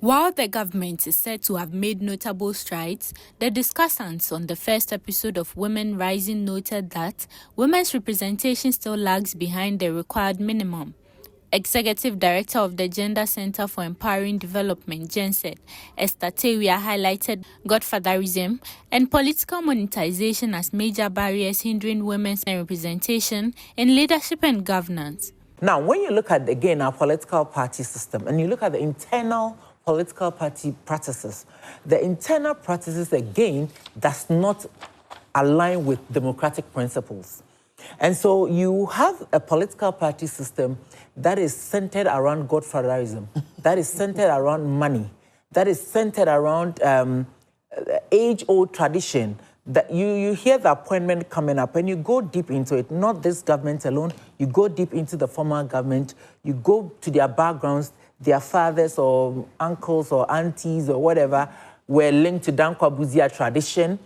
While the government is said to have made notable strides, the discussants on the first episode of Women Rising noted that women's representation still lags behind the required minimum. Executive Director of the Gender Center for Empowering Development, GENCED, Esther Tewia, highlighted godfatherism and political monetization as major barriers hindering women's representation in leadership and governance. Now, when you look at, again, our political party system, and you look at the internal political party practices, the internal practices, again, does not align with democratic principles. And so you have a political party system that is centered around godfatherism, that is centered around money, that is centered around age-old tradition, that you hear the appointment coming up and you go deep into it, not this government alone, you go deep into the former government, you go to their backgrounds, their fathers or uncles or aunties or whatever were linked to Dankwa Buzia tradition.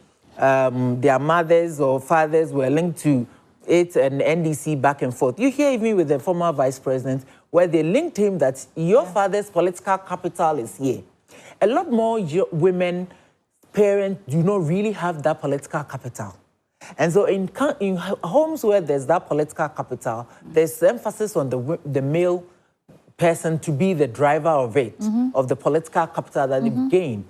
Their mothers or fathers were linked to it and NDC back and forth. You hear even with the former vice president where they linked him that your father's political capital is here. A lot more women, parents do not really have that political capital. And so in homes where there's that political capital, there's emphasis on the male person to be the driver of it, of the political capital that they've gained.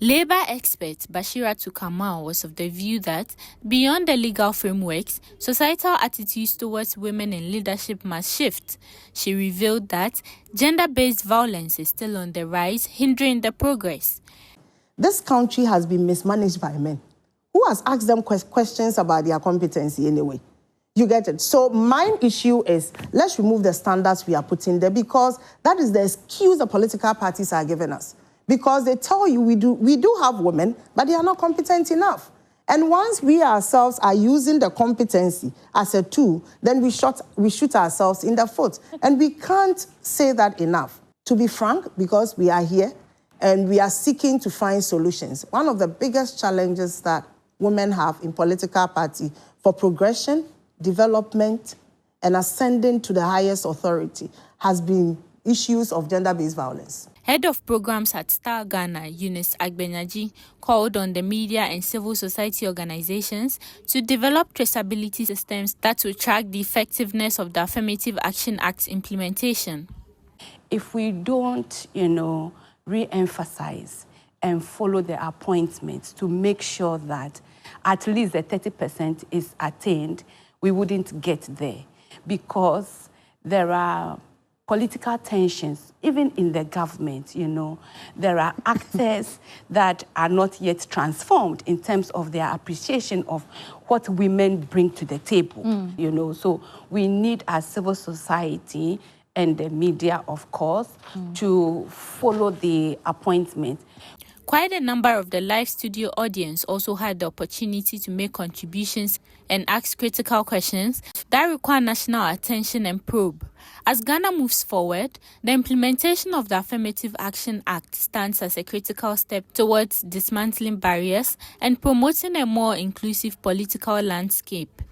Labour expert Bashira Tukamal was of the view that beyond the legal frameworks, societal attitudes towards women in leadership must shift. She revealed that gender-based violence is still on the rise, hindering the progress. This country has been mismanaged by men. Who has asked them questions about their competency anyway? You get it? So my issue is, let's remove the standards we are putting there, because that is the excuse the political parties are giving us. Because they tell you we do have women, but they are not competent enough. And once we ourselves are using the competency as a tool, then we shoot ourselves in the foot. And we can't say that enough. To be frank, because we are here and we are seeking to find solutions. One of the biggest challenges that women have in political party for progression, development, and ascending to the highest authority has been issues of gender-based violence. Head of programs at Star Ghana, Eunice Agbenyaji, called on the media and civil society organizations to develop traceability systems that will track the effectiveness of the Affirmative Action Act's implementation. If we don't, re-emphasize and follow the appointments to make sure that at least the 30% is attained, we wouldn't get there, because there are political tensions, even in the government, There are actors that are not yet transformed in terms of their appreciation of what women bring to the table, So we need, as civil society and the media, of course, to follow the appointment. Quite a number of the live studio audience also had the opportunity to make contributions and ask critical questions that require national attention and probe. As Ghana moves forward, the implementation of the Affirmative Action Act stands as a critical step towards dismantling barriers and promoting a more inclusive political landscape.